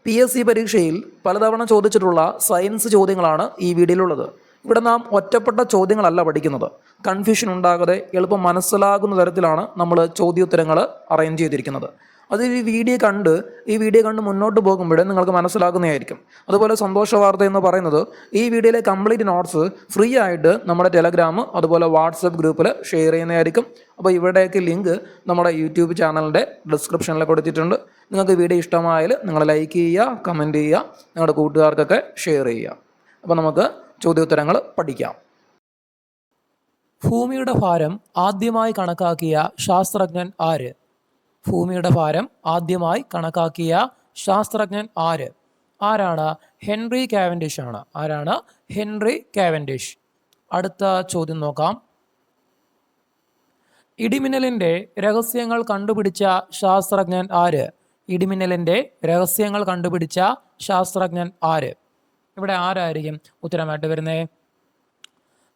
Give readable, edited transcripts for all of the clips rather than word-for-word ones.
PSC പരീക്ഷയിൽ പലതവണ ചോദിച്ചിട്ടുള്ള സയൻസ് ചോദ്യങ്ങളാണ് ഈ വീഡിയോയിലുള്ളത്. ഇവിടെ നാം ഒറ്റപ്പെട്ട ചോദ്യങ്ങളല്ല പഠിക്കുന്നത്. കൺഫ്യൂഷൻ ഉണ്ടാകാതെ എളുപ്പം മനസ്സിലാകുന്ന തരത്തിലാണ് നമ്മൾ ചോദ്യോത്തരങ്ങൾ അറേഞ്ച് ചെയ്തിരിക്കുന്നത്. അത് ഈ വീഡിയോ കണ്ട് മുന്നോട്ട് പോകുമ്പോഴേ നിങ്ങൾക്ക് മനസ്സിലാക്കുന്നതായിരിക്കും. അതുപോലെ സന്തോഷ വാർത്ത എന്ന് പറയുന്നത് ഈ വീഡിയോയിലെ കംപ്ലീറ്റ് നോട്ട്സ് ഫ്രീ ആയിട്ട് നമ്മുടെ ടെലഗ്രാം അതുപോലെ വാട്സപ്പ് ഗ്രൂപ്പിൽ ഷെയർ ചെയ്യുന്നതായിരിക്കും. അപ്പോൾ ഇവിടേക്ക് ലിങ്ക് നമ്മുടെ യൂട്യൂബ് ചാനലിൻ്റെ ഡിസ്ക്രിപ്ഷനിൽ കൊടുത്തിട്ടുണ്ട്. നിങ്ങൾക്ക് വീഡിയോ ഇഷ്ടമായാൽ നിങ്ങൾ ലൈക്ക് ചെയ്യുക, കമൻറ്റ് ചെയ്യുക, നിങ്ങളുടെ കൂട്ടുകാർക്കൊക്കെ ഷെയർ ചെയ്യുക. അപ്പോൾ നമുക്ക് ചോദ്യോത്തരങ്ങൾ പഠിക്കാം. ഭൂമിയുടെ ഭാരം ആദ്യമായി കണക്കാക്കിയ ശാസ്ത്രജ്ഞൻ ആര്? ഭൂമിയുടെ ഭാരം ആദ്യമായി കണക്കാക്കിയ ശാസ്ത്രജ്ഞൻ ആര്? ആരാണ്? ഹെൻറി കാവൻഡിഷ് ആണ്. ആരാണ്? Henry Cavendish. അടുത്ത ചോദ്യം നോക്കാം. ഇടിമിന്നലിന്റെ രഹസ്യങ്ങൾ കണ്ടുപിടിച്ച ശാസ്ത്രജ്ഞൻ ആര്? ഇടിമിന്നലിന്റെ രഹസ്യങ്ങൾ കണ്ടുപിടിച്ച ശാസ്ത്രജ്ഞൻ ആര്? ഇവിടെ ആരായിരിക്കും ഉത്തരമായിട്ട് വരുന്നത്?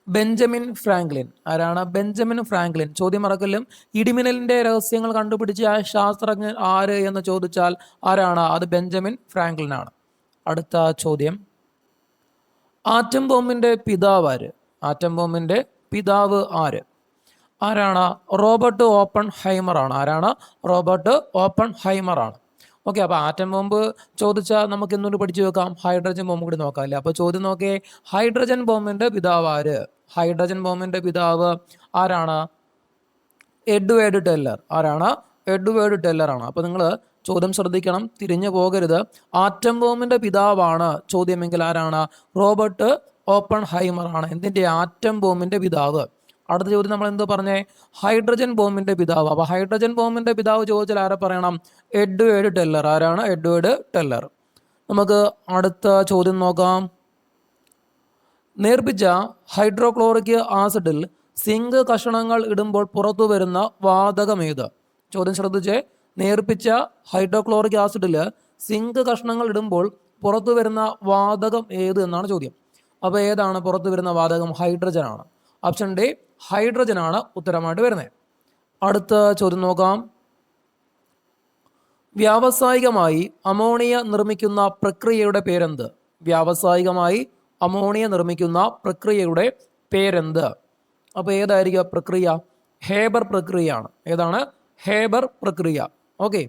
Benjamin Franklin. ആരാണ്? Benjamin Franklin. ചോദ്യം മറക്കലും. ഇടിമിന്നലിന്റെ രഹസ്യങ്ങൾ കണ്ടുപിടിച്ച ശാസ്ത്രജ്ഞൻ ആര് എന്ന് ചോദിച്ചാൽ ആരാണ്? അത് ബെഞ്ചമിൻ ഫ്രാങ്ക്ലിൻ ആണ്. അടുത്ത ചോദ്യം. ആറ്റം ബോംബിന്റെ പിതാവ് ആര്? ആറ്റം ബോംബിന്റെ പിതാവ് ആര്? ആരാണ്? റോബർട്ട് ഓപ്പൺ ഹൈമർ ആണ്. ആരാണ്? റോബർട്ട് ഓപ്പൺ ഹൈമർ ആണ്. ഓക്കെ, അപ്പോൾ ആറ്റം ബോംബ് ചോദിച്ചാൽ നമുക്ക് എന്തുകൊണ്ട് പഠിച്ചു വെക്കാം? ഹൈഡ്രജൻ ബോംബ് കൂടി നോക്കാം അല്ലേ? അപ്പോൾ ചോദ്യം നോക്കിയേ, ഹൈഡ്രജൻ ബോംബിന്റെ പിതാവ് ആര്? ഹൈഡ്രജൻ ബോംബിന്റെ പിതാവ് ആരാണ്? Edward Teller. ആരാണ്? എഡ്വേർഡ് ടെല്ലർ ആണ്. അപ്പോൾ നിങ്ങൾ ചോദ്യം ശ്രദ്ധിക്കണം, തിരിഞ്ഞു പോകരുത്. ആറ്റം ബോംബിന്റെ പിതാവാണ് ചോദ്യമെങ്കിൽ ആരാണ്? റോബർട്ട് ഓപ്പൺ ഹൈമർ ആണ്. എന്തിൻ്റെ? ആറ്റം ബോംബിന്റെ പിതാവ്. അടുത്ത ചോദ്യം നമ്മൾ എന്ത് പറഞ്ഞേ? ഹൈഡ്രജൻ ബോംബിന്റെ പിതാവ്. അപ്പോൾ ഹൈഡ്രജൻ ബോംബിന്റെ പിതാവ് ചോദിച്ചാൽ ആരെ പറയണം? Edward Teller. ആരാണ്? Edward Teller. നമുക്ക് അടുത്ത ചോദ്യം നോക്കാം. നേർപ്പിച്ച ഹൈഡ്രോക്ലോറിക് ആസിഡിൽ സിങ്ക് കഷണങ്ങൾ ഇടുമ്പോൾ പുറത്തു വരുന്ന വാതകം ഏത്? ചോദ്യം ശ്രദ്ധിച്ചേ. നേർപ്പിച്ച ഹൈഡ്രോക്ലോറിക് ആസിഡിൽ സിങ്ക് കഷണങ്ങൾ ഇടുമ്പോൾ പുറത്തു വരുന്ന വാതകം ഏത് എന്നാണ് ചോദ്യം. അപ്പോൾ ഏതാണ് പുറത്തു വരുന്ന വാതകം? ഹൈഡ്രജൻ ആണ്. ഓപ്ഷൻ ഡി, ഹൈഡ്രജൻ ആണ് ഉത്തരമായിട്ട് വരുന്നത്. അടുത്ത ചോദ്യം നോക്കാം. വ്യാവസായികമായി അമോണിയ നിർമ്മിക്കുന്ന പ്രക്രിയയുടെ പേരെന്ത്? വ്യാവസായികമായി അമോണിയ നിർമ്മിക്കുന്ന പ്രക്രിയയുടെ പേരെന്ത്? അപ്പോൾ ഏതായിരിക്കും പ്രക്രിയ? ഹേബർ പ്രക്രിയയാണ്. ഏതാണ്? ഹേബർ പ്രക്രിയ. ഓക്കെ,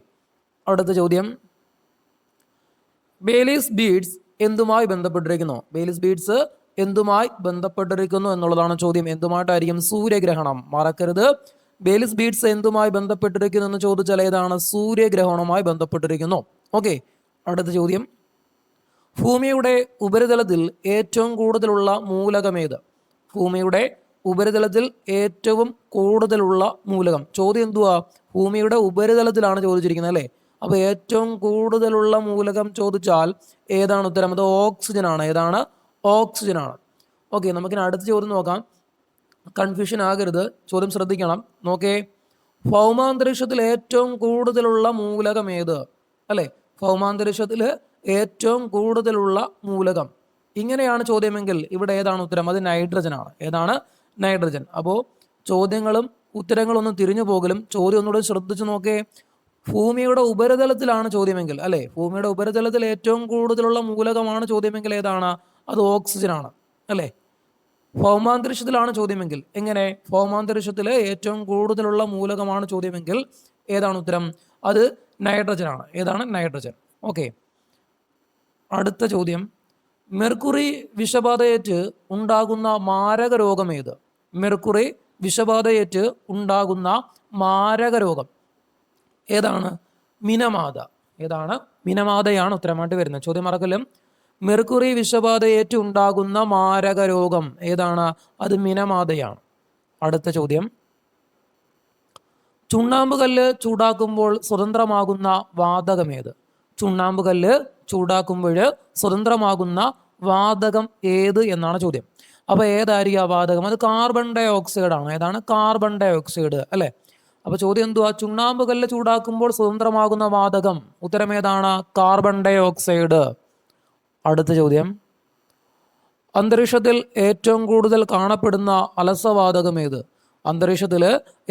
അടുത്ത ചോദ്യം. ബെയ്ലീസ് ബീഡ്സ് എന്തുമായി ബന്ധപ്പെട്ടിരിക്കുന്നു? ബെയ്ലീസ് ബീഡ്സ് എന്തുമായി ബന്ധപ്പെട്ടിരിക്കുന്നു എന്നുള്ളതാണ് ചോദ്യം. എന്തുമായിട്ടായിരിക്കും? സൂര്യഗ്രഹണം. മറക്കരുത്. ബെയ്ലീസ് ബീഡ്സ് എന്തുമായി ബന്ധപ്പെട്ടിരിക്കുന്നു എന്ന് ചോദിച്ചാൽ ഏതാണ്? സൂര്യഗ്രഹണവുമായി ബന്ധപ്പെട്ടിരിക്കുന്നു. ഓക്കെ, അടുത്ത ചോദ്യം. ഭൂമിയുടെ ഉപരിതലത്തിൽ ഏറ്റവും കൂടുതലുള്ള മൂലകം ഏത്? ഭൂമിയുടെ ഉപരിതലത്തിൽ ഏറ്റവും കൂടുതലുള്ള മൂലകം. ചോദ്യം എന്തുവാ? ഭൂമിയുടെ ഉപരിതലത്തിലാണ് ചോദിച്ചിരിക്കുന്നത് അല്ലേ? അപ്പോൾ ഏറ്റവും കൂടുതലുള്ള മൂലകം ചോദിച്ചാൽ ഏതാണ് ഉത്തരം? അത് ഓക്സിജൻ ആണ്. ഏതാണ്? ഓക്സിജൻ ആണ്. ഓക്കെ, നമുക്കിനി അടുത്ത ചോദ്യം നോക്കാം. കൺഫ്യൂഷൻ ആകരുത്, ചോദ്യം ശ്രദ്ധിക്കണം. നോക്കേ, ഭൗമാന്തരീക്ഷത്തിൽ ഏറ്റവും കൂടുതലുള്ള മൂലകം ഏത്? അല്ലേ? ഭൗമാന്തരീക്ഷത്തിൽ ഏറ്റവും കൂടുതലുള്ള മൂലകം. ഇങ്ങനെയാണ് ചോദ്യമെങ്കിൽ ഇവിടെ ഏതാണ് ഉത്തരം? അത് നൈട്രജൻ ആണ്. ഏതാണ്? നൈട്രജൻ. അപ്പോൾ ചോദ്യങ്ങളും ഉത്തരങ്ങളൊന്നും തിരിഞ്ഞു പോകലും. ചോദ്യം ഒന്നുകൂടെ ശ്രദ്ധിച്ചു നോക്കേ. ഭൂമിയുടെ ഉപരിതലത്തിലാണ് ചോദ്യമെങ്കിൽ, അല്ലേ? ഭൂമിയുടെ ഉപരിതലത്തിൽ ഏറ്റവും കൂടുതലുള്ള മൂലകമാണ് ചോദ്യമെങ്കിൽ ഏതാണ്? അത് ഓക്സിജൻ ആണ്. അല്ലേ? ഭൗമാന്തരീക്ഷത്തിലാണ് ചോദ്യമെങ്കിൽ എങ്ങനെ? ഭൗമാന്തരീക്ഷത്തിൽ ഏറ്റവും കൂടുതലുള്ള മൂലകമാണ് ചോദ്യമെങ്കിൽ ഏതാണ് ഉത്തരം? അത് നൈട്രജൻ ആണ്. ഏതാണ്? നൈട്രജൻ. ഓക്കെ, അടുത്ത ചോദ്യം. മെർക്കുറി വിഷബാധയേറ്റ് ഉണ്ടാകുന്ന മാരക രോഗം ഏത്? മെർക്കുറി വിഷബാധയേറ്റ് ഉണ്ടാകുന്ന മാരക രോഗം ഏതാണ്? മിനമാത. ഏതാണ്? മിനമാതയാണ് ഉത്തരമായിട്ട് വരുന്നത്. ചോദ്യം മറക്കലും. മെർക്കുറി വിഷബാധയേറ്റ് ഉണ്ടാകുന്ന മാരക രോഗം ഏതാണ്? അത് മിനമാതയാണ്. അടുത്ത ചോദ്യം. ചുണ്ണാമ്പുകല്ല് ചൂടാക്കുമ്പോൾ സ്വതന്ത്രമാകുന്ന വാതകം ഏത്? ചുണ്ണാമ്പുകല്ല് ചൂടാക്കുമ്പോൾ സ്വതന്ത്രമാകുന്ന വാതകം ഏത് എന്നാണ് ചോദ്യം. അപ്പോൾ ഏതായിരിക്കും ആ വാതകം? അത് കാർബൺ ഡൈ ഓക്സൈഡ് ആണ്. ഏതാണ്? Carbon dioxide. അല്ലേ? അപ്പോൾ ചോദ്യം എന്തുവാ? ചുണ്ണാമ്പുകല്ല് ചൂടാക്കുമ്പോൾ സ്വതന്ത്രമാകുന്ന വാതകം. ഉത്തരം ഏതാണ്? Carbon dioxide. അടുത്ത ചോദ്യം. അന്തരീക്ഷത്തിൽ ഏറ്റവും കൂടുതൽ കാണപ്പെടുന്ന അലസവാതകം ഏത്? അന്തരീക്ഷത്തിൽ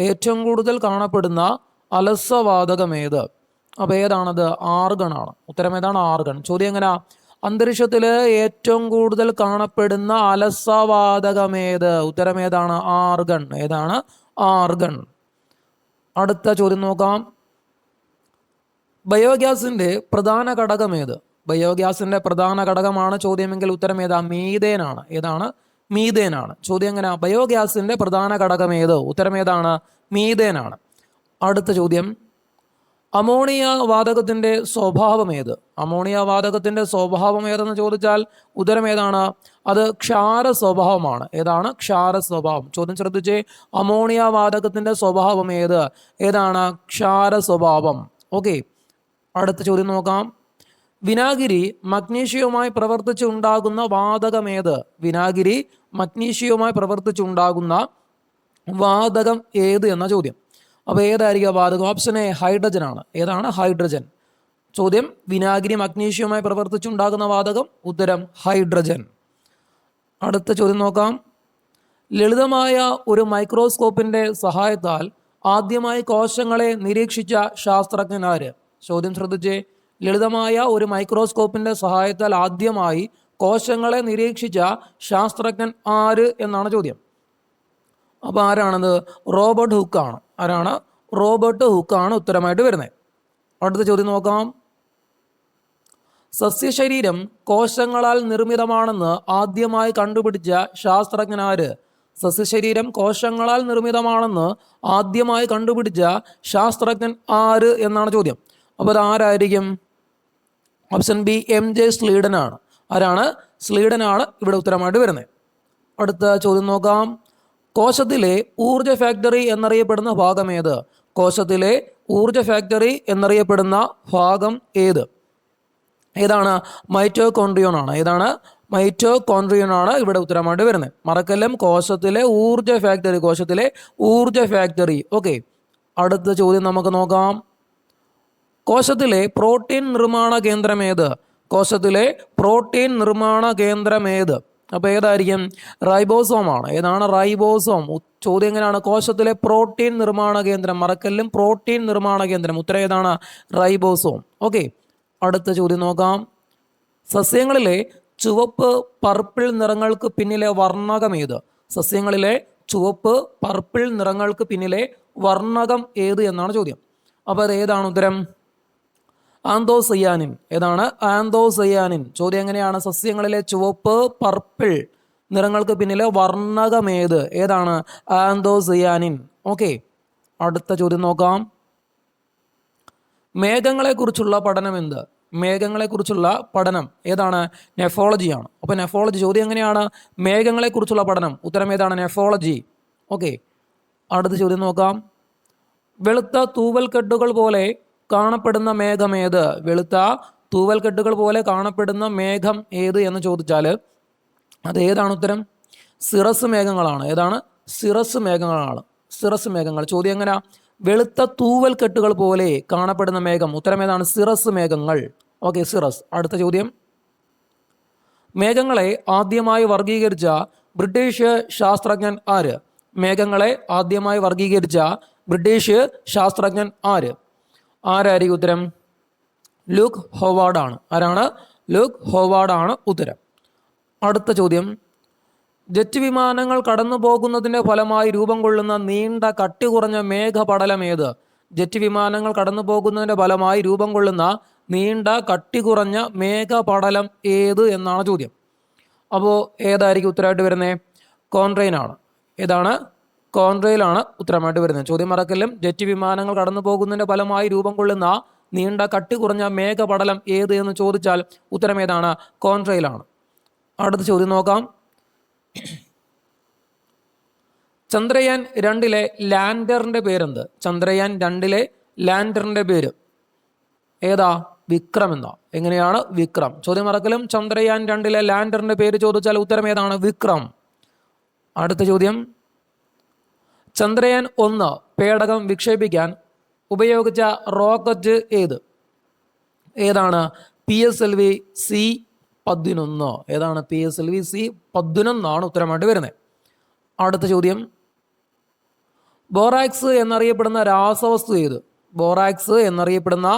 ഏറ്റവും കൂടുതൽ കാണപ്പെടുന്ന അലസവാതകം ഏത്? അപ്പോൾ ഏതാണത്? ആർഗൺ ആണ്. ഉത്തരം ഏതാണ്? ആർഗൺ. ചോദ്യം എങ്ങനെയാ? അന്തരീക്ഷത്തിൽ ഏറ്റവും കൂടുതൽ കാണപ്പെടുന്ന അലസവാതകമേത്? ഉത്തരം ഏതാണ്? ആർഗൺ. ഏതാണ്? ആർഗൺ. അടുത്ത ചോദ്യം നോക്കാം. ബയോഗ്യാസിന്റെ പ്രധാന ഘടകം ഏത്? ബയോഗ്യാസിന്റെ പ്രധാന ഘടകമാണ് ചോദ്യമെങ്കിൽ ഉത്തരം ഏതാ? മീഥേൻ ആണ്. ഏതാണ്? മീഥേൻ ആണ്. ചോദ്യം എങ്ങനെ? ബയോഗ്യാസിന്റെ പ്രധാന ഘടകം ഏത്? ഉത്തരം ഏതാണ്? മീഥേൻ ആണ്. അടുത്ത ചോദ്യം. അമോണിയ വാതകത്തിന്റെ സ്വഭാവം ഏത്? അമോണിയ വാതകത്തിന്റെ സ്വഭാവം ഏതെന്ന് ചോദിച്ചാൽ ഉത്തരം ഏതാണ്? അത് ക്ഷാര സ്വഭാവമാണ്. ഏതാണ്? ക്ഷാര സ്വഭാവം. ചോദ്യം ശ്രദ്ധിച്ചേ. അമോണിയ വാതകത്തിന്റെ സ്വഭാവം ഏത്? ഏതാണ്? ക്ഷാര സ്വഭാവം. ഓക്കെ. അടുത്ത ചോദ്യം നോക്കാം. വിനാഗിരി മഗ്നീഷ്യവുമായി പ്രവർത്തിച്ചുണ്ടാകുന്ന വാതകം ഏത്? വിനാഗിരി മഗ്നീഷ്യവുമായി പ്രവർത്തിച്ചുണ്ടാകുന്ന വാതകം ഏത് എന്ന ചോദ്യം. അപ്പോൾ ഏതായിരിക്കും വാതകം? ഓപ്ഷൻ എ ഹൈഡ്രജൻ ആണ്. ഏതാണ്? ഹൈഡ്രജൻ. ചോദ്യം. വിനാഗിരി മഗ്നീഷ്യവുമായി പ്രവർത്തിച്ചുണ്ടാകുന്ന വാതകം? ഉത്തരം ഹൈഡ്രജൻ. അടുത്ത ചോദ്യം നോക്കാം. ലളിതമായ ഒരു മൈക്രോസ്കോപ്പിന്റെ സഹായത്താൽ ആദ്യമായി കോശങ്ങളെ നിരീക്ഷിച്ച ശാസ്ത്രജ്ഞൻ ആര്? ചോദ്യം ശ്രദ്ധിച്ചേ. ലളിതമായ ഒരു മൈക്രോസ്കോപ്പിന്റെ സഹായത്താൽ ആദ്യമായി കോശങ്ങളെ നിരീക്ഷിച്ച ശാസ്ത്രജ്ഞൻ ആര് എന്നാണ് ചോദ്യം. അപ്പോൾ ആരാണത്? റോബർട്ട് ഹുക്കാണ്. ആരാണ്? റോബർട്ട് ഹുക്കാണ് ഉത്തരമായിട്ട് വരുന്നത്. അടുത്ത ചോദ്യം നോക്കാം. സസ്യശരീരം കോശങ്ങളാൽ നിർമ്മിതമാണെന്ന് ആദ്യമായി കണ്ടുപിടിച്ച ശാസ്ത്രജ്ഞൻ ആര്? സസ്യശരീരം കോശങ്ങളാൽ നിർമ്മിതമാണെന്ന് ആദ്യമായി കണ്ടുപിടിച്ച ശാസ്ത്രജ്ഞൻ ആര് എന്നാണ് ചോദ്യം. അപ്പോൾ അത് ആരായിരിക്കും? ഓപ്ഷൻ ബി MJ സ്ലീഡൻ ആണ്. ആരാണ്? സ്ലീഡനാണ് ഇവിടെ ഉത്തരമായിട്ട് വരുന്നത്. അടുത്ത ചോദ്യം നോക്കാം. കോശത്തിലെ ഊർജ ഫാക്ടറി എന്നറിയപ്പെടുന്ന ഭാഗം ഏത്? കോശത്തിലെ ഊർജ ഫാക്ടറി എന്നറിയപ്പെടുന്ന ഭാഗം ഏത്? ഏതാണ്? മൈറ്റോകോൺഡ്രിയോൺ ആണ്. ഏതാണ്? മൈറ്റോകോൺഡ്രിയോൺ ആണ് ഇവിടെ ഉത്തരമായിട്ട് വരുന്നത്. മറക്കല്ലം. കോശത്തിലെ ഊർജ ഫാക്ടറി. കോശത്തിലെ ഊർജ ഫാക്ടറി. ഓക്കെ. അടുത്ത ചോദ്യം നമുക്ക് നോക്കാം. കോശത്തിലെ പ്രോട്ടീൻ നിർമ്മാണ കേന്ദ്രം ഏത്? കോശത്തിലെ പ്രോട്ടീൻ നിർമ്മാണ കേന്ദ്രം ഏത്? അപ്പോൾ ഏതായിരിക്കും? റൈബോസോം ആണ്. ഏതാണ്? റൈബോസോം. ചോദ്യം എങ്ങനെയാണ്? കോശത്തിലെ പ്രോട്ടീൻ നിർമ്മാണ കേന്ദ്രം. മറക്കല്ലും. പ്രോട്ടീൻ നിർമ്മാണ കേന്ദ്രം. ഉത്തരം ഏതാണ്? റൈബോസോം. ഓക്കെ. അടുത്ത ചോദ്യം നോക്കാം. സസ്യങ്ങളിലെ ചുവപ്പ് പർപ്പിൾ നിറങ്ങൾക്ക് പിന്നിലെ വർണ്ണകം ഏത്? സസ്യങ്ങളിലെ ചുവപ്പ് പർപ്പിൾ നിറങ്ങൾക്ക് പിന്നിലെ വർണ്ണകം ഏത് എന്നാണ് ചോദ്യം. അപ്പോൾ അത് ഏതാണ് ഉത്തരം? ആന്തോസയാനിൻ. ഏതാണ്? ആന്തോസയാനിൻ. ചോദ്യം എങ്ങനെയാണ്? സസ്യങ്ങളിലെ ചുവപ്പ് പർപ്പിൾ നിറങ്ങൾക്ക് പിന്നിലെ വർണ്ണകമേത്? ഏതാണ്? ആന്തോസയാനിൻ. ഓക്കെ. അടുത്ത ചോദ്യം നോക്കാം. മേഘങ്ങളെക്കുറിച്ചുള്ള പഠനം എന്ത്? മേഘങ്ങളെക്കുറിച്ചുള്ള പഠനം ഏതാണ്? നെഫോളജിയാണ്. അപ്പോൾ നെഫോളജി. ചോദ്യം എങ്ങനെയാണ്? മേഘങ്ങളെക്കുറിച്ചുള്ള പഠനം. ഉത്തരം ഏതാണ്? നെഫോളജി. ഓക്കെ. അടുത്ത ചോദ്യം നോക്കാം. വെളുത്ത തൂവൽക്കെട്ടുകൾ പോലെ കാണപ്പെടുന്ന മേഘം ഏത്? വെളുത്ത തൂവൽക്കെട്ടുകൾ പോലെ കാണപ്പെടുന്ന മേഘം ഏത് എന്ന് ചോദിച്ചാൽ അത് ഏതാണ് ഉത്തരം? സിറസ് മേഘങ്ങളാണ്. ഏതാണ്? സിറസ് മേഘങ്ങളാണ്. സിറസ് മേഘങ്ങൾ. ചോദ്യം എങ്ങനെ? വെളുത്ത തൂവൽക്കെട്ടുകൾ പോലെ കാണപ്പെടുന്ന മേഘം. ഉത്തരം ഏതാണ്? സിറസ് മേഘങ്ങൾ. ഓക്കെ. സിറസ്. അടുത്ത ചോദ്യം. മേഘങ്ങളെ ആദ്യമായി വർഗീകരിച്ച ബ്രിട്ടീഷ് ശാസ്ത്രജ്ഞൻ ആര്? മേഘങ്ങളെ ആദ്യമായി വർഗീകരിച്ച ബ്രിട്ടീഷ് ശാസ്ത്രജ്ഞൻ ആര്? ആരായിരിക്കും ഉത്തരം? ലൂക്ക് ഹോവാർഡ് ആണ്. ആരാണ്? ലൂക്ക് ഹോവാർഡ് ആണ് ഉത്തരം. അടുത്ത ചോദ്യം. ജെറ്റ് വിമാനങ്ങൾ കടന്നു പോകുന്നതിൻ്റെ ഫലമായി രൂപം കൊള്ളുന്ന നീണ്ട കട്ടി കുറഞ്ഞ മേഘപടലം ഏത്? ജെറ്റ് വിമാനങ്ങൾ കടന്നു പോകുന്നതിൻ്റെ ഫലമായി രൂപം കൊള്ളുന്ന നീണ്ട കട്ടി കുറഞ്ഞ മേഘപടലം ഏത് എന്നാണ് ചോദ്യം. അപ്പോൾ ഏതായിരിക്കും ഉത്തരമായിട്ട് വരുന്നത്? കോൺട്രെയിൻ ആണ്. ഏതാണ്? കോൺട്രെയിലാണ് ഉത്തരമായിട്ട് വരുന്നത്. ചോദ്യം മറക്കല്ലും. ജെറ്റ് വിമാനങ്ങൾ കടന്നു പോകുന്നതിൻ്റെ ഫലമായി രൂപം കൊള്ളുന്ന നീണ്ട കട്ടി കുറഞ്ഞ മേഘപടലം ഏത് എന്ന് ചോദിച്ചാൽ ഉത്തരം ഏതാണ്? കോൺട്രെയിലാണ്. അടുത്ത ചോദ്യം നോക്കാം. ചന്ദ്രയാൻ 2 ലാൻഡറിന്റെ പേരെന്ത്? ചന്ദ്രയാൻ 2 ലാൻഡറിന്റെ പേര് ഏതാ? വിക്രം എന്നാ. എങ്ങനെയാണ്? വിക്രം. ചോദ്യം മറക്കലും. ചന്ദ്രയാൻ 2 ലാൻഡറിന്റെ പേര് ചോദിച്ചാൽ ഉത്തരം ഏതാണ്? വിക്രം. അടുത്ത ചോദ്യം. ചന്ദ്രയാൻ 1 പേടകം വിക്ഷേപിക്കാൻ ഉപയോഗിച്ച റോക്കറ്റ് ഏത്? ഏതാണ്? PSLV C-11. ഏതാണ്? PSLV C-11 ആണ് ഉത്തരമായിട്ട് വരുന്നത്. അടുത്ത ചോദ്യം. ബോറാക്സ് എന്നറിയപ്പെടുന്ന രാസവസ്തു ഏത്? ബോറാക്സ് എന്നറിയപ്പെടുന്ന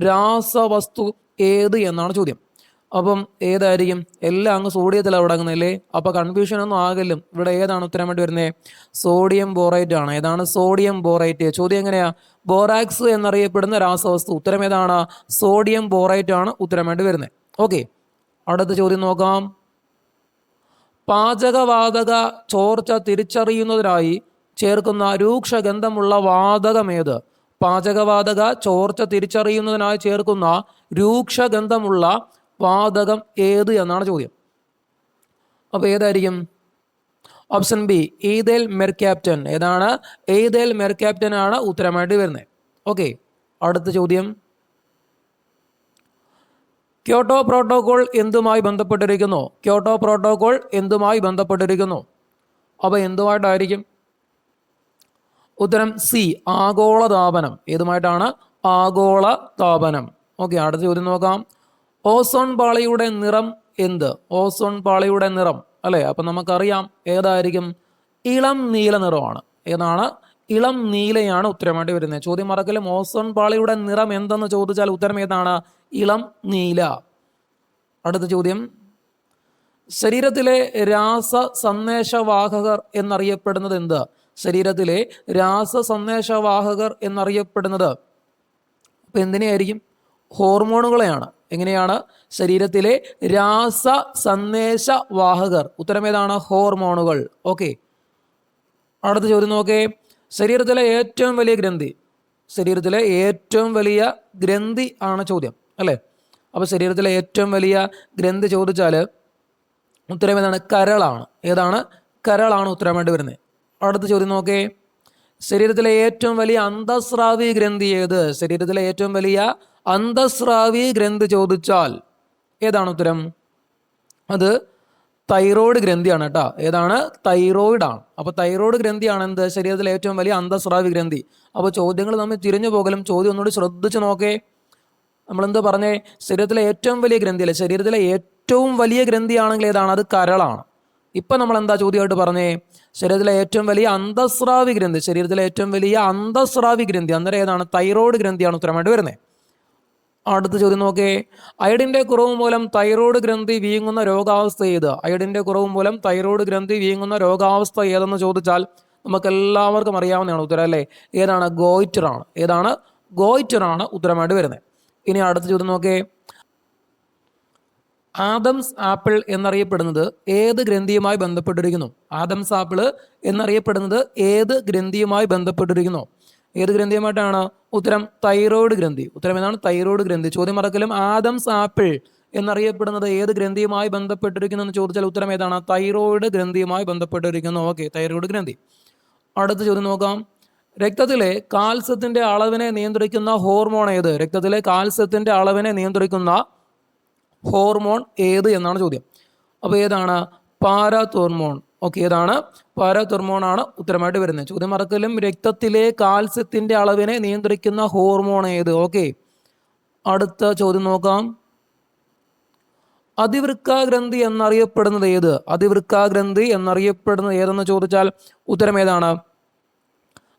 രാസവസ്തു ഏത് എന്നാണ് ചോദ്യം. അപ്പം ഏതായിരിക്കും? എല്ലാം അങ്ങ് സോഡിയത്തിലാണ് തുടങ്ങുന്നല്ലേ. അപ്പോൾ കൺഫ്യൂഷൻ ഒന്നും ആകില്ല. ഇവിടെ ഏതാണ് ഉത്തരം വേണ്ടി വരുന്നത്? സോഡിയം ബോറേറ്റ് ആണ്. ഏതാണ്? Sodium borate. ചോദ്യം എങ്ങനെയാ? ബോറാക്സ് എന്നറിയപ്പെടുന്ന രാസവസ്തു. ഉത്തരം ഏതാണ്? സോഡിയം ബോറേറ്റ് ആണ് ഉത്തരം വേണ്ടി വരുന്നത്. ഓക്കെ, അടുത്ത ചോദ്യം നോക്കാം. പാചകവാതക ചോർച്ച തിരിച്ചറിയുന്നതിനായി ചേർക്കുന്ന രൂക്ഷഗന്ധമുള്ള വാതകമേത്? പാചകവാതക ചോർച്ച തിരിച്ചറിയുന്നതിനായി ചേർക്കുന്ന രൂക്ഷഗന്ധമുള്ള വാതകം ഏത് എന്നാണ് ചോദ്യം. അപ്പോൾ ഏതായിരിക്കും? Option B, ethyl mercaptan. ഏതാണ്? ഈഥൈൽ മെർക്യാപ്റ്റൻ ആണ് ഉത്തരമായിട്ട് വരുന്നത്. ഓക്കെ, അടുത്ത ചോദ്യം. ക്യോട്ടോ പ്രോട്ടോകോൾ എന്തുമായി ബന്ധപ്പെട്ടിരിക്കുന്നു? ക്യോട്ടോ പ്രോട്ടോകോൾ എന്തുമായി ബന്ധപ്പെട്ടിരിക്കുന്നു? അപ്പോൾ എന്തുമായിട്ടായിരിക്കും? ഉത്തരം സി, ആഗോളതാപനം. ഏതുമായിട്ടാണ്? ആഗോളതാപനം. ഓക്കെ, അടുത്ത ചോദ്യം നോക്കാം. ഓസോൺ പാളിയുടെ നിറം എന്ത്? ഓസോൺ പാളിയുടെ നിറം അല്ലേ? അപ്പം നമുക്കറിയാം ഏതായിരിക്കും? ഇളം നീല നിറമാണ്. ഏതാണ്? ഇളം നീലയാണ് ഉത്തരമായിട്ട് വരുന്നത്. ചോദ്യം മറക്കലും. ഓസോൺ പാളിയുടെ നിറം എന്തെന്ന് ചോദിച്ചാൽ ഉത്തരം ഏതാണ്? ഇളം നീല. അടുത്ത ചോദ്യം. ശരീരത്തിലെ രാസ സന്ദേശവാഹകർ എന്നറിയപ്പെടുന്നത് എന്ത്? ശരീരത്തിലെ രാസ സന്ദേശവാഹകർ എന്നറിയപ്പെടുന്നത് അപ്പം എന്തിനെയായിരിക്കും? ഹോർമോണുകളെയാണ്. എങ്ങനെയാണ്? ശരീരത്തിലെ രാസ സന്ദേശവാഹകർ. ഉത്തരം ഏതാണ്? ഹോർമോണുകൾ. ഓക്കെ, അടുത്ത ചോദ്യം നോക്കേ. ശരീരത്തിലെ ഏറ്റവും വലിയ ഗ്രന്ഥി. ശരീരത്തിലെ ഏറ്റവും വലിയ ഗ്രന്ഥി ആണ് ചോദ്യം അല്ലേ? അപ്പോൾ ശരീരത്തിലെ ഏറ്റവും വലിയ ഗ്രന്ഥി ചോദിച്ചാൽ ഉത്തരം ഏതാണ്? കരളാണ്. ഏതാണ്? കരളാണ് ഉത്തരമായിട്ട് വരുന്നത്. അടുത്ത ചോദ്യം നോക്കേ. ശരീരത്തിലെ ഏറ്റവും വലിയ അന്തസ്രാവി ഗ്രന്ഥി ഏത്? ശരീരത്തിലെ ഏറ്റവും വലിയ അന്തസ്രാവി ഗ്രന്ഥി ചോദിച്ചാൽ ഏതാണ് ഉത്തരം? അത് തൈറോയ്ഡ് ഗ്രന്ഥിയാണ് കേട്ടോ. ഏതാണ്? തൈറോയിഡ് ആണ്. അപ്പോൾ തൈറോയ്ഡ് ഗ്രന്ഥിയാണ് എന്ത്? ശരീരത്തിലെ ഏറ്റവും വലിയ അന്തസ്രാവി ഗ്രന്ഥി. അപ്പോൾ ചോദ്യങ്ങൾ നമ്മൾ തിരിഞ്ഞു പോകലും. ചോദ്യം ഒന്നുകൂടി ശ്രദ്ധിച്ച് നോക്കേ. നമ്മളെന്ത് പറഞ്ഞേ? ശരീരത്തിലെ ഏറ്റവും വലിയ ഗ്രന്ഥി അല്ലേ? ശരീരത്തിലെ ഏറ്റവും വലിയ ഗ്രന്ഥിയാണെങ്കിൽ ഏതാണ്? അത് കരളാണ്. ഇപ്പം നമ്മൾ എന്താ ചോദ്യമായിട്ട് പറഞ്ഞേ? ശരീരത്തിലെ ഏറ്റവും വലിയ അന്തസ്രാവി ഗ്രന്ഥി. ശരീരത്തിലെ ഏറ്റവും വലിയ അന്തസ്രാവി ഗ്രന്ഥി അന്നേരം ഏതാണ്? തൈറോയ്ഡ് ഗ്രന്ഥിയാണ് ഉത്തരമായിട്ട് വരുന്നത്. അടുത്ത ചോദ്യം നോക്കേ. അയഡിൻ്റെ കുറവ് മൂലം തൈറോയ്ഡ് ഗ്രന്ഥി വീങ്ങുന്ന രോഗാവസ്ഥ ഏത്? അയഡിൻ്റെ കുറവ് മൂലം തൈറോയ്ഡ് ഗ്രന്ഥി വീങ്ങുന്ന രോഗാവസ്ഥ ഏതെന്ന് ചോദിച്ചാൽ നമുക്കെല്ലാവർക്കും അറിയാവുന്നതാണ് ഉത്തരം അല്ലേ? ഏതാണ്? ഗോയിറ്റർ ആണ്. ഏതാണ്? ഗോയിറ്റർ ആണ് ഉത്തരമായിട്ട് വരുന്നത്. ഇനി അടുത്ത ചോദ്യം നോക്കേ. ആദംസ് ആപ്പിൾ എന്നറിയപ്പെടുന്നത് ഏത് ഗ്രന്ഥിയുമായി ബന്ധപ്പെട്ടിരിക്കുന്നു? ആദംസ് ആപ്പിൾ എന്നറിയപ്പെടുന്നത് ഏത് ഗ്രന്ഥിയുമായി ബന്ധപ്പെട്ടിരിക്കുന്നു? ഏത് ഗ്രന്ഥിയുമായിട്ടാണ്? ഉത്തരം തൈറോയ്ഡ് ഗ്രന്ഥി. ഉത്തരം ഏതാണ്? തൈറോയ്ഡ് ഗ്രന്ഥി. ചോദ്യം മറക്കലും. ആദംസ് ആപ്പിൾ എന്നറിയപ്പെടുന്നത് ഏത് ഗ്രന്ഥിയുമായി ബന്ധപ്പെട്ടിരിക്കുന്നു എന്ന് ചോദിച്ചാൽ ഉത്തരം ഏതാണ്? തൈറോയ്ഡ് ഗ്രന്ഥിയുമായി ബന്ധപ്പെട്ടിരിക്കുന്നു. ഓക്കെ, തൈറോയ്ഡ് ഗ്രന്ഥി. അടുത്ത ചോദ്യം നോക്കാം. രക്തത്തിലെ കാൽസ്യത്തിന്റെ അളവിനെ നിയന്ത്രിക്കുന്ന ഹോർമോൺ ഏത്? രക്തത്തിലെ കാൽസ്യത്തിന്റെ അളവിനെ നിയന്ത്രിക്കുന്ന ഹോർമോൺ ഏത് എന്നാണ് ചോദ്യം. അപ്പോൾ ഏതാണ്? പാരാതോർമോൺ. ഓക്കെ, ഏതാണ്? പാരാതോർമോൺ ആണ് ഉത്തരമായിട്ട് വരുന്നത്. ചോദ്യം മറക്കലും. രക്തത്തിലെ കാൽസ്യത്തിന്റെ അളവിനെ നിയന്ത്രിക്കുന്ന ഹോർമോൺ ഏത്? ഓക്കെ, അടുത്ത ചോദ്യം നോക്കാം. അതിവൃക്കാഗ്രന്ഥി എന്നറിയപ്പെടുന്നത് ഏത്? അതിവൃക്കാഗ്രന്ഥി എന്നറിയപ്പെടുന്നത് ഏതെന്ന് ചോദിച്ചാൽ ഉത്തരം ഏതാണ്?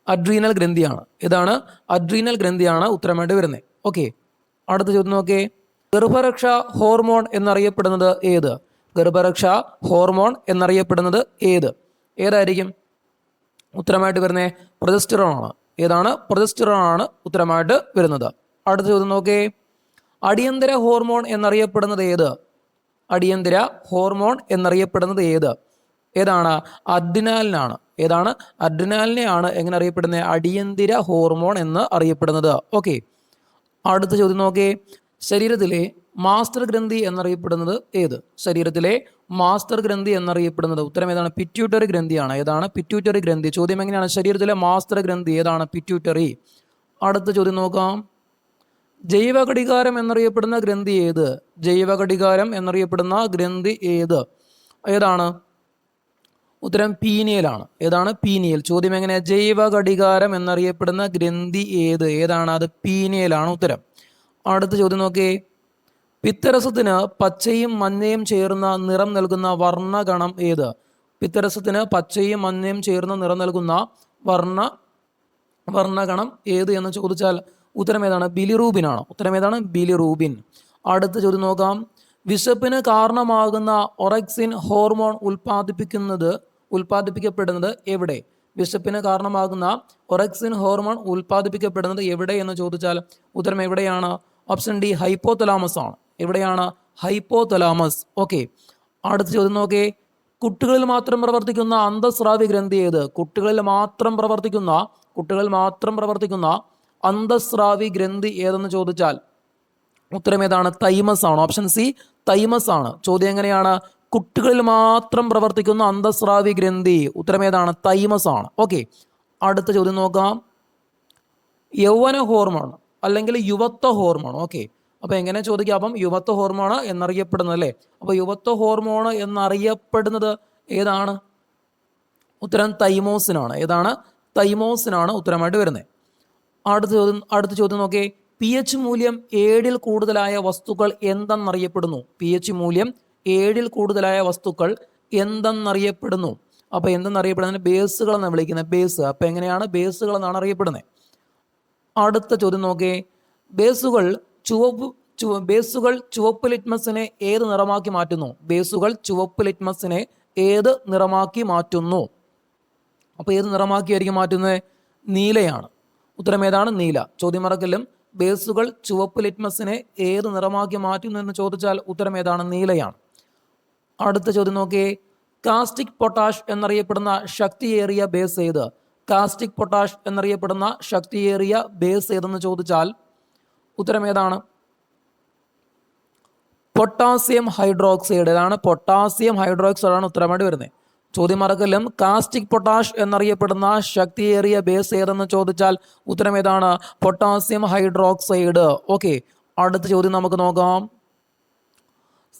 അഡ്രീനൽ ഗ്രന്ഥിയാണ്. ഏതാണ്? അഡ്രീനൽ ഗ്രന്ഥിയാണ് ഉത്തരമായിട്ട് വരുന്നത്. ഓക്കെ, അടുത്ത ചോദ്യം നോക്കേ. ഗർഭരക്ഷ ഹോർമോൺ എന്നറിയപ്പെടുന്നത് ഏത്? ഗർഭരക്ഷ ഹോർമോൺ എന്നറിയപ്പെടുന്നത് ഏത്? ഏതായിരിക്കും ഉത്തരമായിട്ട് വരുന്നത്? പ്രൊജസ്റ്ററോൺ ആണ്. ഏതാണ്? പ്രൊജസ്റ്ററോൺ ആണ് ഉത്തരമായിട്ട് വരുന്നത്. അടുത്ത ചോദ്യം നോക്കേ. അടിയന്തര ഹോർമോൺ എന്നറിയപ്പെടുന്നത് ഏത്? അടിയന്തര ഹോർമോൺ എന്നറിയപ്പെടുന്നത് ഏത്? ഏതാണ്? അഡ്രിനാലിനാണ്. ഏതാണ്? അഡ്രിനാലിനെയാണ് എങ്ങനെ അറിയപ്പെടുന്നത്? അടിയന്തര ഹോർമോൺ എന്ന് അറിയപ്പെടുന്നത്. ഓക്കെ, അടുത്ത ചോദ്യം നോക്കേ. ശരീരത്തിലെ മാസ്റ്റർ ഗ്രന്ഥി എന്നറിയപ്പെടുന്നത് ഏത്? ശരീരത്തിലെ മാസ്റ്റർ ഗ്രന്ഥി എന്നറിയപ്പെടുന്നത് ഉത്തരം ഏതാണ്? പിറ്റ്യൂട്ടറി ഗ്രന്ഥിയാണ്. ഏതാണ്? പിറ്റ്യൂട്ടറി ഗ്രന്ഥി. ചോദ്യം എങ്ങനെയാണ്? ശരീരത്തിലെ മാസ്റ്റർ ഗ്രന്ഥി ഏതാണ്? പിറ്റ്യൂട്ടറി. അടുത്ത ചോദ്യം നോക്കാം. ജൈവഘടികാരം എന്നറിയപ്പെടുന്ന ഗ്രന്ഥി ഏത്? ജൈവഘടികാരം എന്നറിയപ്പെടുന്ന ഗ്രന്ഥി ഏത്? ഏതാണ്? ഉത്തരം പീനിയലാണ്. ഏതാണ്? പീനിയൽ. ചോദ്യം എങ്ങനെയാണ്? ജൈവഘടികാരം എന്നറിയപ്പെടുന്ന ഗ്രന്ഥി ഏത്? ഏതാണ്? അത് പീനിയലാണ് ഉത്തരം. അടുത്ത ചോദ്യം നോക്കേ. പിത്തരസത്തിന് പച്ചയും മഞ്ഞയും ചേർന്ന നിറം നൽകുന്ന വർണ്ണഗണം ഏത്? പിത്തരസത്തിന് പച്ചയും മഞ്ഞയും ചേർന്ന നിറം നൽകുന്ന വർണ്ണഗണം ഏത് എന്ന് ചോദിച്ചാൽ ഉത്തരം ഏതാണ്? ബിലിറൂബിൻ ആണ്. ഉത്തരം ഏതാണ്? ബിലിറൂബിൻ. അടുത്ത ചോദ്യം നോക്കാം. വിശപ്പിന് കാരണമാകുന്ന ഒറക്സിൻ ഹോർമോൺ ഉൽപ്പാദിപ്പിക്കപ്പെടുന്നത് എവിടെ? വിശപ്പിന് കാരണമാകുന്ന ഒറക്സിൻ ഹോർമോൺ ഉൽപ്പാദിപ്പിക്കപ്പെടുന്നത് എവിടെ എന്ന് ചോദിച്ചാൽ ഉത്തരം എവിടെയാണ്? ഓപ്ഷൻ ഡി, ഹൈപ്പോതലാമസ് ആണ്. എവിടെയാണ്? ഹൈപ്പോതലാമസ്. ഓക്കെ. അടുത്ത ചോദ്യം നോക്കേ. കുട്ടികളിൽ മാത്രം പ്രവർത്തിക്കുന്ന അന്തസ്രാവി ഗ്രന്ഥി ഏത്? കുട്ടികളിൽ മാത്രം പ്രവർത്തിക്കുന്ന അന്തസ്രാവി ഗ്രന്ഥി ഏതെന്ന് ചോദിച്ചാൽ ഉത്തരം ഏതാണ്? തൈമസ് ആണ്. ഓപ്ഷൻ സി, തൈമസ് ആണ്. ചോദ്യം എങ്ങനെയാണ്? കുട്ടികളിൽ മാത്രം പ്രവർത്തിക്കുന്ന അന്തസ്രാവി ഗ്രന്ഥി. ഉത്തരം ഏതാണ്? തൈമസ് ആണ്. ഓക്കെ. അടുത്ത ചോദ്യം നോക്കാം. യൗവന ഹോർമോൺ അല്ലെങ്കിൽ യുവത്വ ഹോർമോൺ. ഓക്കെ. അപ്പോൾ എങ്ങനെ ചോദിക്കാം? അപ്പം യുവത്വ ഹോർമോൺ എന്നറിയപ്പെടുന്നത് അല്ലേ? അപ്പോൾ യുവത്വ ഹോർമോൺ എന്നറിയപ്പെടുന്നത് ഏതാണ്? ഉത്തരം തൈമോസിനാണ്. ഏതാണ്? തൈമോസിനാണ് ഉത്തരമായിട്ട് വരുന്നത്. അടുത്ത ചോദ്യം നോക്കേ. pH മൂല്യം 7 കൂടുതലായ വസ്തുക്കൾ എന്തെന്നറിയപ്പെടുന്നു? pH മൂല്യം 7 കൂടുതലായ വസ്തുക്കൾ എന്തെന്നറിയപ്പെടുന്നു? അപ്പോൾ എന്തെന്നറിയപ്പെടുന്നതിന് ബേസുകൾ എന്നാണ് വിളിക്കുന്നത്. ബേസ്. അപ്പോൾ എങ്ങനെയാണ്? ബേസുകൾ എന്നാണ് അറിയപ്പെടുന്നത്. അടുത്ത ചോദ്യം നോക്കേ. ബേസുകൾ ചുവപ്പ് ലിറ്റ്മസിനെ ഏത് നിറമാക്കി മാറ്റുന്നു? ബേസുകൾ ചുവപ്പ് ലിറ്റ്മസിനെ ഏത് നിറമാക്കി മാറ്റുന്നു? അപ്പോൾ ഏത് നിറമാക്കിയായിരിക്കും മാറ്റുന്നത്? നീലയാണ്. ഉത്തരം ഏതാണ്? നീല. ചോദ്യം മറക്കലും. ബേസുകൾ ചുവപ്പ് ലിറ്റ്മസിനെ ഏത് നിറമാക്കി മാറ്റുന്നു എന്ന് ചോദിച്ചാൽ ഉത്തരം ഏതാണ്? നീലയാണ്. അടുത്ത ചോദ്യം നോക്കിയേ. കാസ്റ്റിക് പൊട്ടാഷ് എന്നറിയപ്പെടുന്ന ശക്തിയേറിയ ബേസ് ഏത്? കാസ്റ്റിക് പൊട്ടാഷ് എന്നറിയപ്പെടുന്ന ശക്തിയേറിയ ബേസ് ഏതെന്ന് ചോദിച്ചാൽ ഉത്തരം ഏതാണ്? Potassium hydroxide. ഏതാണ്? പൊട്ടാസ്യം ഹൈഡ്രോക്സൈഡ് ആണ് ഉത്തരമായിട്ട് വരുന്നത്. ചോദ്യം മറക്കലും. കാസ്റ്റിക് പൊട്ടാഷ് എന്നറിയപ്പെടുന്ന ശക്തിയേറിയ ബേസ് ഏതെന്ന് ചോദിച്ചാൽ ഉത്തരം ഏതാണ്? Potassium hydroxide. ഓക്കെ. അടുത്ത ചോദ്യം നമുക്ക് നോക്കാം.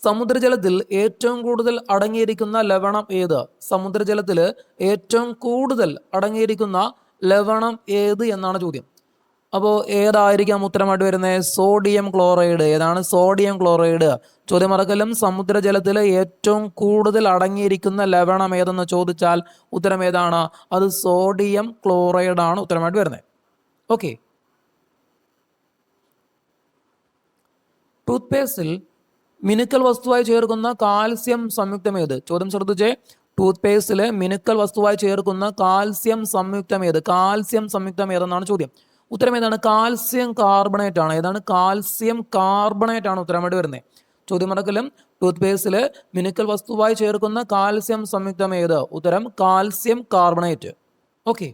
സമുദ്രജലത്തിൽ ഏറ്റവും കൂടുതൽ അടങ്ങിയിരിക്കുന്ന ലവണം ഏത്? സമുദ്രജലത്തിൽ ഏറ്റവും കൂടുതൽ അടങ്ങിയിരിക്കുന്ന ലവണം ഏത് എന്നാണ് ചോദ്യം. അപ്പോൾ ഏതായിരിക്കാം ഉത്തരമായിട്ട് വരുന്നത്? Sodium chloride. ഏതാണ്? Sodium chloride. ചോദ്യം മറക്കലും. സമുദ്രജലത്തിൽ ഏറ്റവും കൂടുതൽ അടങ്ങിയിരിക്കുന്ന ലവണം ഏതെന്ന് ചോദിച്ചാൽ ഉത്തരം ഏതാണ്? അത് സോഡിയം ക്ലോറൈഡ് ആണ് ഉത്തരമായിട്ട് വരുന്നത്. ഓക്കെ. ടൂത്ത് പേസ്റ്റിൽ മിനുക്കൽ വസ്തുവായി ചേർക്കുന്ന കാൽസ്യം സംയുക്തം ഏത്? ചോദ്യം ശ്രദ്ധിച്ചേ. ടൂത്ത് പേസ്റ്റിൽ മിനുക്കൽ വസ്തുവായി ചേർക്കുന്ന കാൽസ്യം സംയുക്തം ഏത്? കാൽസ്യം സംയുക്തം ഏതെന്നാണ് ചോദ്യം. ഉത്തരം ഏതാണ്? കാൽസ്യം കാർബണേറ്റ് ആണ്. ഏതാണ്? കാൽസ്യം കാർബണേറ്റ് ആണ് ഉത്തരമായിട്ട് വരുന്നത്. ചോദ്യം മറക്കലും. ടൂത്ത് പേസ്റ്റിൽ മിനുക്കൽ വസ്തുവായി ചേർക്കുന്ന കാൽസ്യം സംയുക്തം ഏത്? ഉത്തരം കാൽസ്യം കാർബണേറ്റ്. ഓക്കെ.